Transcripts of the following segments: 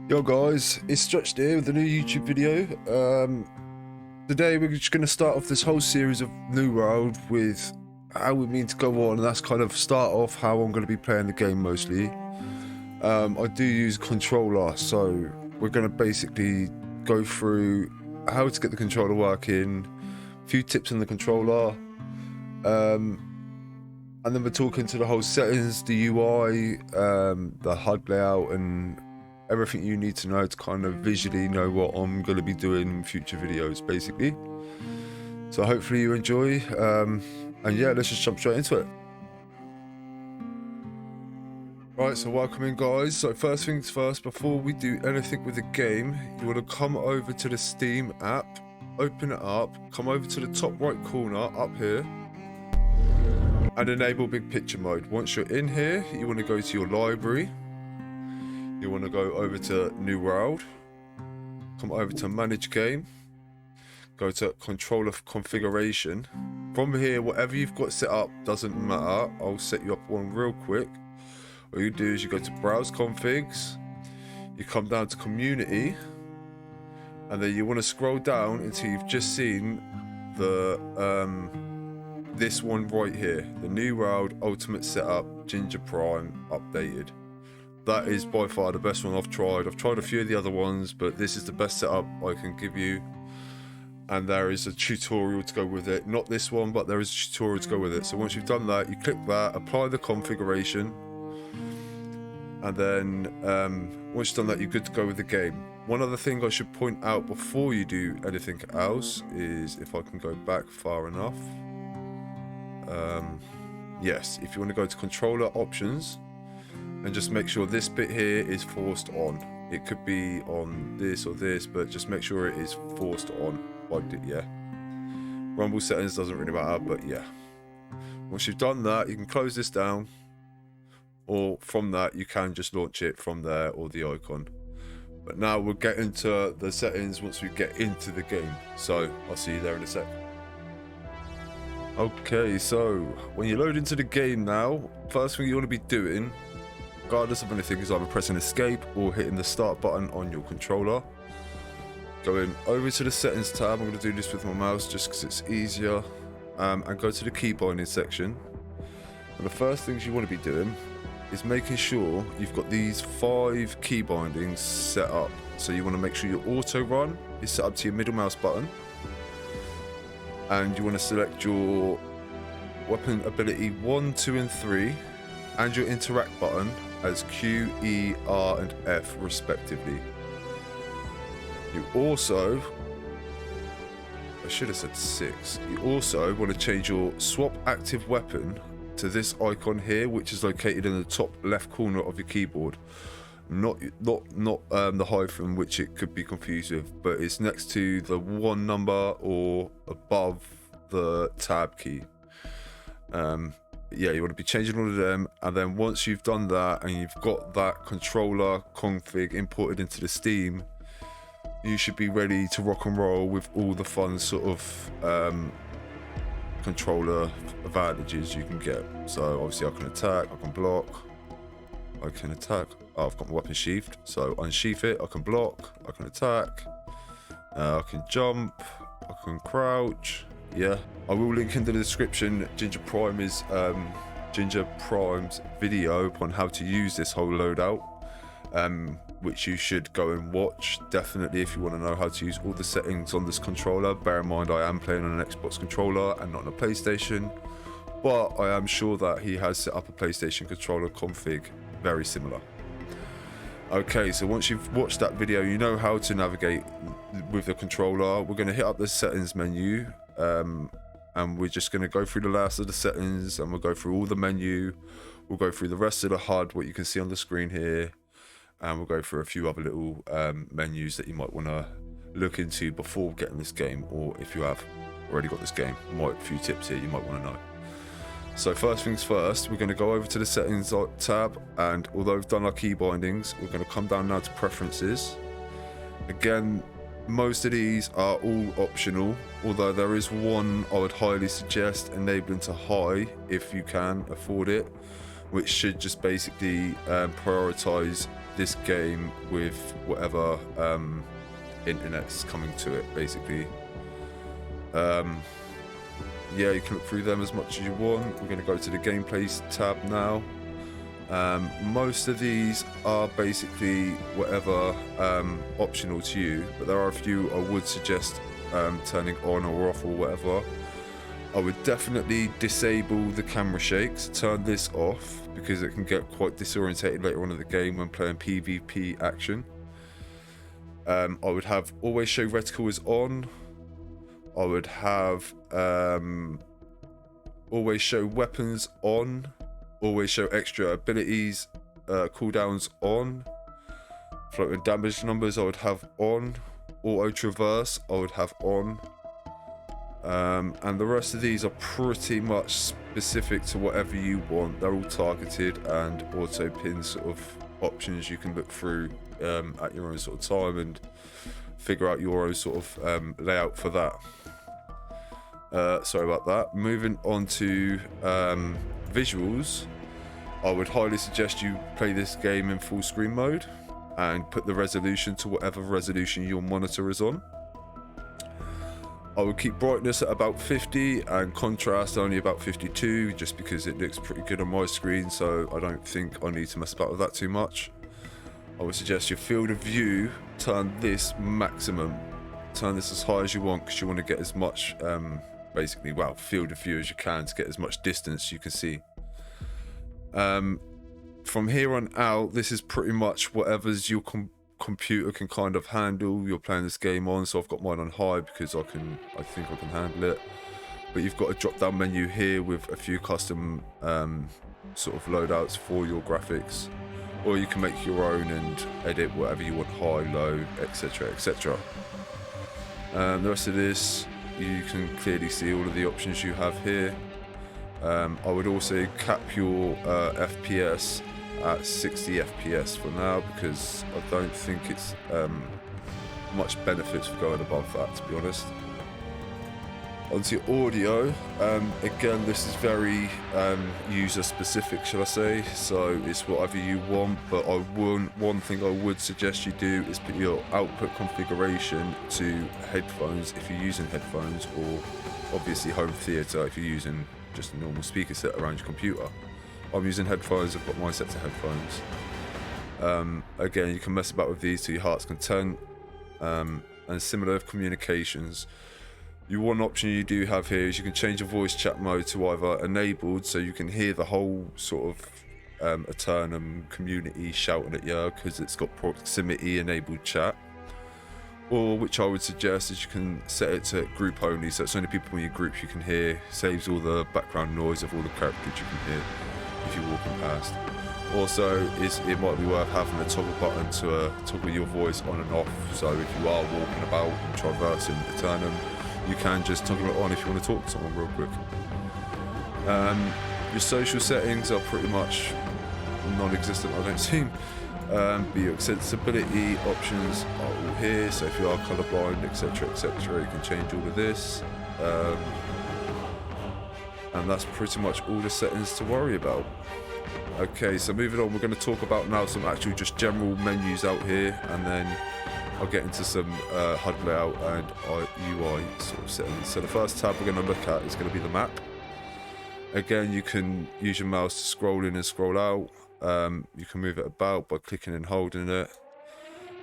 Yo guys, it's Stretched here with a new YouTube video. Today we're just going to start off this whole series of New World with how we mean to go on, and that's kind of start off how I'm going to be playing the game mostly. I do use controller, so we're going to basically go through how to get the controller working, a few tips on the controller, and then we're talking to the whole settings, the UI, the HUD layout, and everything you need to know to kind of visually know what I'm going to be doing in future videos, basically. So hopefully you enjoy, and yeah, let's just jump straight into it. Right, so welcome in guys. So first things first, before we do anything with the game, you want to come over to the Steam app, open it up, come over to the top right corner up here, and enable big picture mode. Once you're in here, you want to go to your library. You want to go over to New World, come over to Manage Game, go to Controller Configuration. From here, whatever you've got set up doesn't matter. I'll set you up one real quick. What you do is you go to Browse Configs, you come down to Community, and then you want to scroll down until you've just seen the this one right here, the New World Ultimate Setup Ginger Prime Updated. That is by far the best one I've tried. I've tried a few of the other ones, but this is the best setup I can give you. And there is a tutorial to go with it. Not this one, but there is a tutorial to go with it. So once you've done that, you click that, apply the configuration. And then once you've done that, you're good to go with the game. One other thing I should point out before you do anything else is, if I can go back far enough. Yes, if you want to go to controller options, and just make sure this bit here is forced on. It could be on this or this, but just make sure it is forced on. Yeah. Rumble settings doesn't really matter, but yeah. Once you've done that, you can close this down, or from that you can just launch it from there or the icon. But now we'll get into the settings once we get into the game. So I'll see you there in a sec. Okay, so when you load into the game now, first thing you want to be doing, regardless of anything, is either pressing escape or hitting the start button on your controller. Going over to the settings tab, I'm going to do this with my mouse just because it's easier, and go to the key binding section. And the first things you want to be doing is making sure you've got these 5 key bindings set up. So you want to make sure your auto run is set up to your middle mouse button, and you want to select your weapon ability 1, 2 and 3 and your interact button as Q, E, R and F respectively. You also, I should have said 6, you also want to change your swap active weapon to this icon here, which is located in the top left corner of your keyboard. Not the hyphen, which it could be confused with, but it's next to the 1 number or above the tab key. Yeah, you want to be changing all of them, and then once you've done that and you've got that controller config imported into the Steam, you should be ready to rock and roll with all the fun sort of controller advantages you can get. So obviously I can attack, I can block, I can attack. Oh, I've got my weapon sheathed, so unsheath it, I can block, I can attack, I can jump, I can crouch. Yeah, I will link in the description Ginger Prime's video on how to use this whole loadout, which you should go and watch definitely if you want to know how to use all the settings on this controller. Bear in mind I am playing on an Xbox controller and not on a PlayStation, but I am sure that he has set up a PlayStation controller config very similar. Okay, so once you've watched that video, you know how to navigate with the controller. We're going to hit up the settings menu, and we're just going to go through the last of the settings, and we'll go through all the menu. We'll go through the rest of the HUD, what you can see on the screen here, and we'll go through a few other little menus that you might want to look into before getting this game, or if you have already got this game, a few tips here you might want to know. So first things first, we're going to go over to the settings tab, and although we've done our key bindings, we're going to come down now to preferences. Again, most of these are all optional, although there is one I would highly suggest enabling to high if you can afford it, which should just basically prioritize this game with whatever internet's coming to it, basically. Yeah, you can look through them as much as you want. We're going to go to the gameplay tab now. Most of these are basically whatever optional to you, but there are a few I would suggest turning on or off or whatever. I would definitely disable the camera shakes, turn this off, because it can get quite disorientated later on in the game when playing PvP action. I would have always show reticle is on. I would have always show weapons on. Always show extra abilities, cooldowns on. Floating damage numbers I would have on. Auto traverse I would have on. And the rest of these are pretty much specific to whatever you want. They're all targeted and auto pin sort of options you can look through at your own sort of time and figure out your own sort of layout for that. Sorry about that. Moving on to visuals, I would highly suggest you play this game in full screen mode and put the resolution to whatever resolution your monitor is on. I would keep brightness at about 50 and contrast only about 52, just because it looks pretty good on my screen, so I don't think I need to mess about with that too much. I would suggest your field of view, turn this maximum. Turn this as high as you want, because you want to get as much basically, well, field of view as you can to get as much distance you can see. From here on out, this is pretty much whatever's your computer can kind of handle. You're playing this game on, so I've got mine on high because I think I can handle it. But you've got a drop down menu here with a few custom sort of loadouts for your graphics, or you can make your own and edit whatever you want, high, low, etc, etc. The rest of this, you can clearly see all of the options you have here. I would also cap your FPS at 60 FPS for now, because I don't think it's much benefits for going above that, to be honest. Onto your audio, again, this is very user specific, shall I say, so it's whatever you want, but one thing I would suggest you do is put your output configuration to headphones if you're using headphones, or obviously home theater if you're using just a normal speaker set around your computer. I'm using headphones, I've got mine set to headphones. Again, you can mess about with these to your heart's content, and similar with communications. One option you do have here is you can change your voice chat mode to either enabled, so you can hear the whole sort of Eternum community shouting at you because it's got proximity enabled chat, or which I would suggest is you can set it to group only, so it's only people in your group you can hear, saves all the background noise of all the characters you can hear if you're walking past. Also, it might be worth having a toggle button to toggle your voice on and off, so if you are walking about and traversing Eternum, you can just toggle it on if you want to talk to someone real quick. Your social settings are pretty much non-existent, I don't seem. But your accessibility options are all here, so if you are colourblind, etc, etc, you can change all of this. And that's pretty much all the settings to worry about. Okay, so moving on, we're going to talk about now some actual just general menus out here, and then I'll get into some HUD layout and UI sort of settings. So the first tab we're going to look at is going to be the map. Again, you can use your mouse to scroll in and scroll out. You can move it about by clicking and holding it.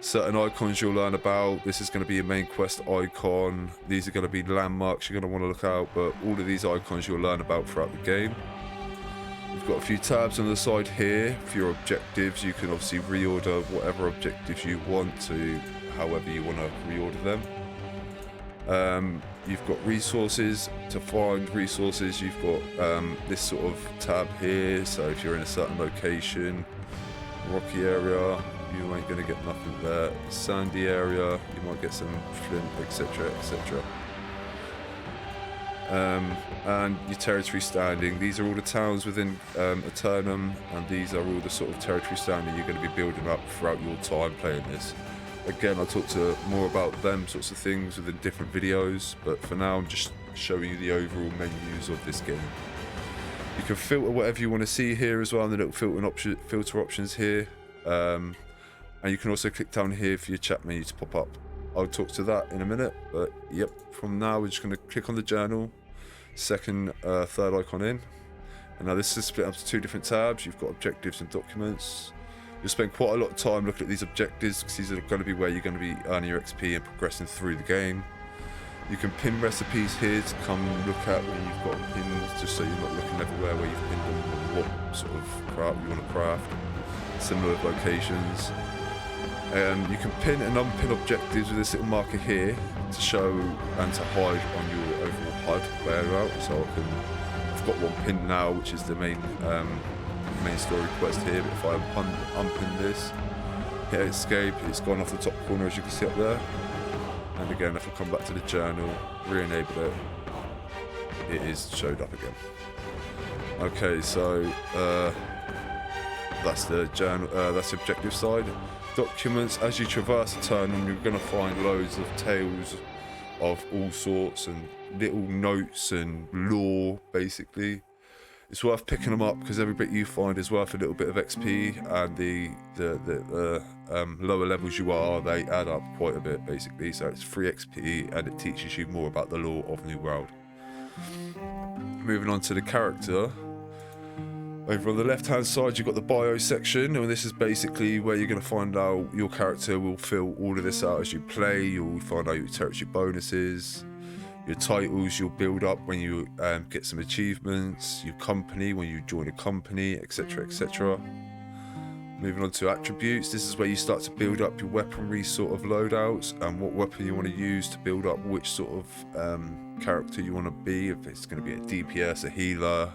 Certain icons you'll learn about. This is going to be your main quest icon. These are going to be landmarks you're going to want to look out, but all of these icons you'll learn about throughout the game. You've got a few tabs on the side here for your objectives. You can obviously reorder whatever objectives you want to however you want to reorder them. You've got resources. To find resources, you've got this sort of tab here, so if you're in a certain location, rocky area, you ain't going to get nothing there. Sandy area, you might get some flint, etc, etc. And your territory standing, these are all the towns within Eternum, and these are all the sort of territory standing you're going to be building up throughout your time playing this. Again, I'll talk to more about them sorts of things within different videos, but for now I'm just showing you the overall menus of this game. You can filter whatever you want to see here as well, and the little filter options here. And you can also click down here for your chat menu to pop up. I'll talk to that in a minute, but yep, from now we're just going to click on the journal, second, third icon in. And now this is split up to 2 different tabs. You've got objectives and documents. You'll spend quite a lot of time looking at these objectives because these are going to be where you're going to be earning your XP and progressing through the game. You can pin recipes here to come look at when you've got pins, just so you're not looking everywhere where you've pinned them, or what sort of craft you want to craft. Similar locations. You can pin and unpin objectives with this little marker here to show and to hide on your overall HUD layout. So I've got one pinned now, which is the main story quest here. But if I unpin this, hit escape, it's gone off the top corner, as you can see up there. And again, if I come back to the journal, re-enable it, it is showed up again. Okay, so that's the journal. That's the objective side. Documents. As you traverse the Aeternum, you're going to find loads of tales of all sorts and little notes and lore, basically. It's worth picking them up because every bit you find is worth a little bit of XP, and the lower levels you are, they add up quite a bit, basically. So it's free XP and it teaches you more about the lore of New World. Moving on to the character. Over on the left hand side you've got the bio section, and this is basically where you're going to find out your character will fill all of this out as you play. You'll find out your territory bonuses, your titles you'll build up when you get some achievements, your company when you join a company, etc, etc. Moving on to attributes, this is where you start to build up your weaponry sort of loadouts and what weapon you want to use to build up which sort of character you want to be, if it's going to be a DPS, a healer,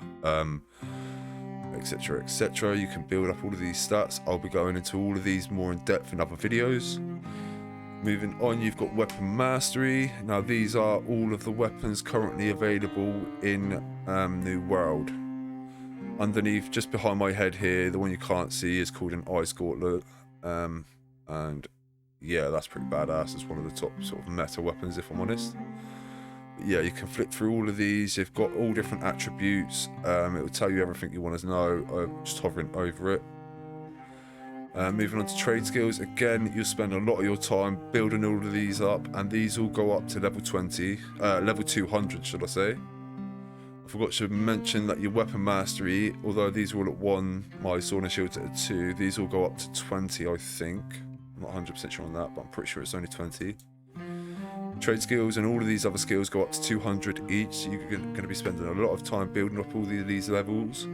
etc, etc. You can build up all of these stats. I'll be going into all of these more in depth in other videos. Moving on, you've got weapon mastery. Now these are all of the weapons currently available in New World. Underneath, just behind my head here, the one you can't see is called an Ice Gauntlet, and yeah, that's pretty badass. It's one of the top sort of meta weapons, if I'm honest. Yeah, you can flick through all of these. You've got all different attributes. It will tell you everything you want to know, just hovering over it. Moving on to trade skills, again, you'll spend a lot of your time building all of these up, and these all go up to level 200, should I say. I forgot to mention that your weapon mastery, although these are all at 1, my sword and shield's at 2, these all go up to 20, I think. I'm not 100% sure on that, but I'm pretty sure it's only 20. Trade skills and all of these other skills go up to 200 each, so you're going to be spending a lot of time building up all of these levels.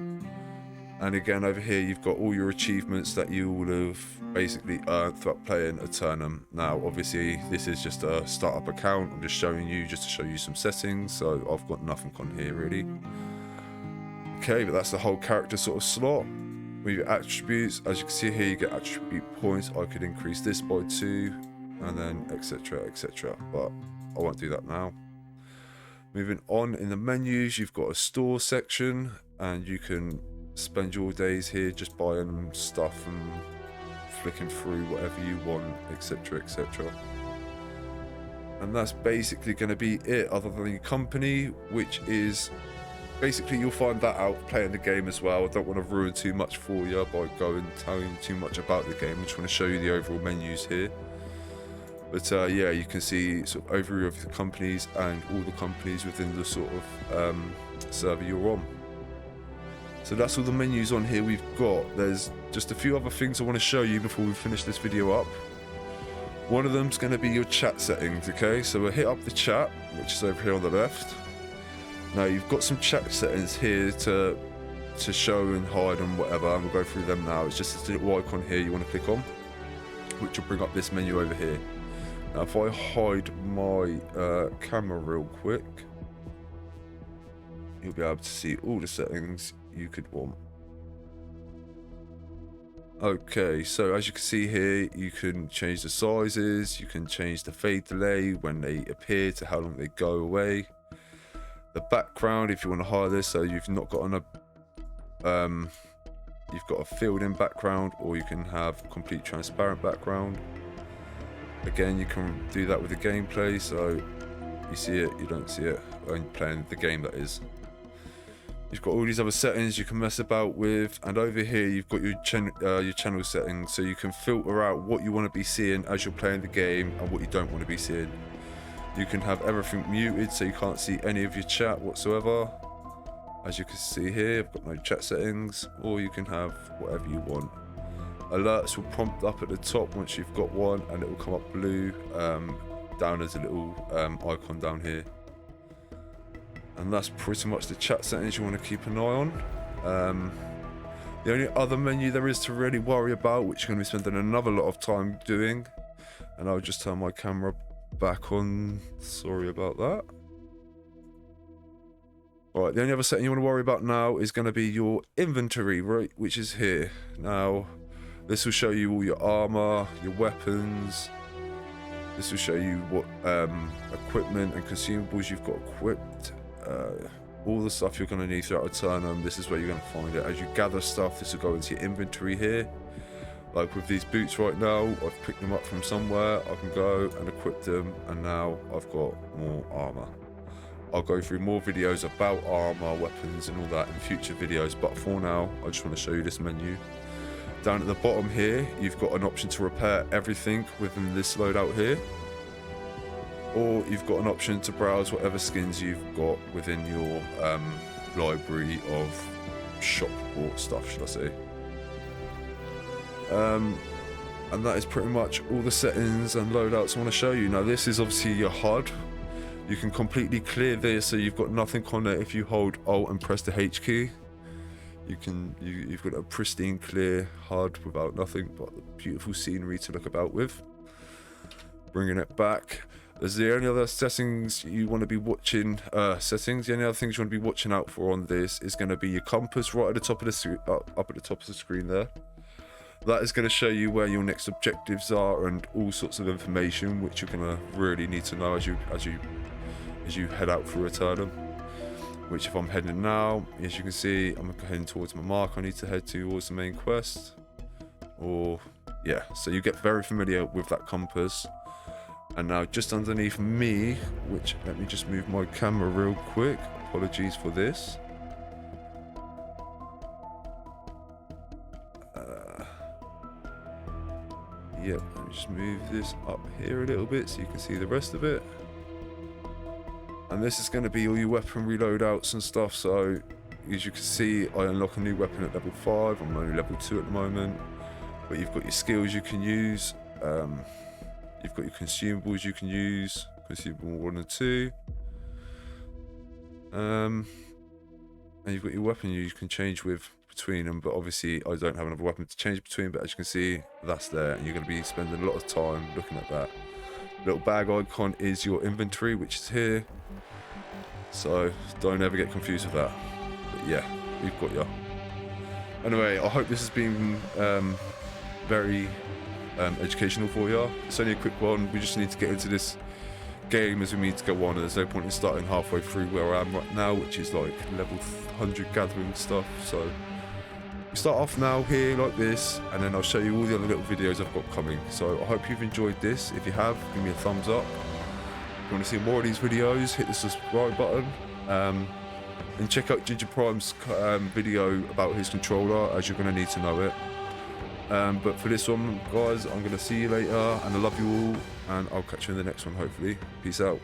And again, over here you've got all your achievements that you will have basically earned throughout playing Aeternum. Now obviously this is just a startup account, I'm just showing you just to show you some settings, so I've got nothing on here really. Okay, but that's the whole character sort of slot. With your attributes, as you can see here, you get attribute points. I could increase this by 2, and then etc, etc, but I won't do that now. Moving on, in the menus you've got a store section, and you can spend your days here just buying stuff and flicking through whatever you want, etc, etc. And that's basically going to be it, other than your company, which is basically, you'll find that out playing the game as well. I don't want to ruin too much for you by going telling you too much about the game. I just want to show you the overall menus here. But yeah, you can see sort of overview of the companies and all the companies within the sort of server you're on. So that's all the menus on here we've got. There's just a few other things I want to show you before we finish this video up. One of them's going to be your chat settings, okay? So we'll hit up the chat, which is over here on the left. Now you've got some chat settings here to show and hide and whatever, and we'll go through them now. It's just this little icon here you want to click on, which will bring up this menu over here. Now if I hide my camera real quick, you'll be able to see all the settings you could want. Okay, so as you can see here, you can change the sizes, you can change the fade delay when they appear to how long they go away. The background, if you want to hide this, so you've not got you've got a filled in background, or you can have complete transparent background. Again, you can do that with the gameplay, so you see it, you don't see it when you're playing the game, that is. You've got all these other settings you can mess about with, and over here you've got your channel settings, so you can filter out what you want to be seeing as you're playing the game and what you don't want to be seeing. You can have everything muted so you can't see any of your chat whatsoever. As you can see here, I've got no chat settings, or you can have whatever you want. Alerts will prompt up at the top once you've got one, and it will come up blue down as a little icon down here. And that's pretty much the chat settings you want to keep an eye on. The only other menu there is to really worry about, which you're going to be spending another lot of time doing, and I'll just turn my camera back on, sorry about that. Alright, the only other setting you want to worry about now is going to be your inventory, right, which is here. Now, this will show you all your armor, your weapons. This will show you what equipment and consumables you've got equipped. All the stuff you're going to need throughout a turn. This is where you're going to find it. As you gather stuff, this will go into your inventory here. Like with these boots right now, I've picked them up from somewhere. I can go and equip them, and now I've got more armor. I'll go through more videos about armor, weapons and all that in future videos, but for now I just want to show you this menu. Down at the bottom here you've got an option to repair everything within this loadout here, or you've got an option to browse whatever skins you've got within your library of shop bought stuff, should I say. And that is pretty much all the settings and loadouts I want to show you. Now this is obviously your HUD. You can completely clear this, so you've got nothing on it. If you hold Alt and press the H key, you've got a pristine clear HUD without nothing but the beautiful scenery to look about with. Bringing it back, there's the only other settings you want to be watching. The only other things you want to be watching out for on this is going to be your compass right at the top of the up at the top of the screen there. That is going to show you where your next objectives are and all sorts of information which you're going to really need to know as you head out through Aeternum. Which, if I'm heading now, as you can see, I'm heading towards my mark. I need to head towards the main quest. Or yeah, so you get very familiar with that compass. And now just underneath me, which, let me just move my camera real quick. Apologies for this. Yep, let me just move this up here a little bit so you can see the rest of it. And this is going to be all your weapon reloadouts and stuff. So as you can see, I unlock a new weapon at level 5. I'm only level 2 at the moment. But you've got your skills you can use. You've got your consumables you can use. Consumable 1 and 2. And you've got your weapon you can change with between them, but obviously I don't have another weapon to change between, but as you can see, that's there, and you're going to be spending a lot of time looking at that. Little bag icon is your inventory, which is here, so don't ever get confused with that. But yeah, we've got you. Anyway, I hope this has been very educational for you. It's only a quick one. We just need to get into this game as we need to go on, and there's no point in starting halfway through where I am right now, which is like level 100 gathering stuff. So we start off now here like this, and then I'll show you all the other little videos I've got coming. So I hope you've enjoyed this. If you have, give me a thumbs up. If you want to see more of these videos, hit the subscribe button, and check out Ginger Prime's video about his controller, as you're going to need to know it. But for this one, guys, I'm going to see you later, and I love you all, and I'll catch you in the next one, hopefully. Peace out.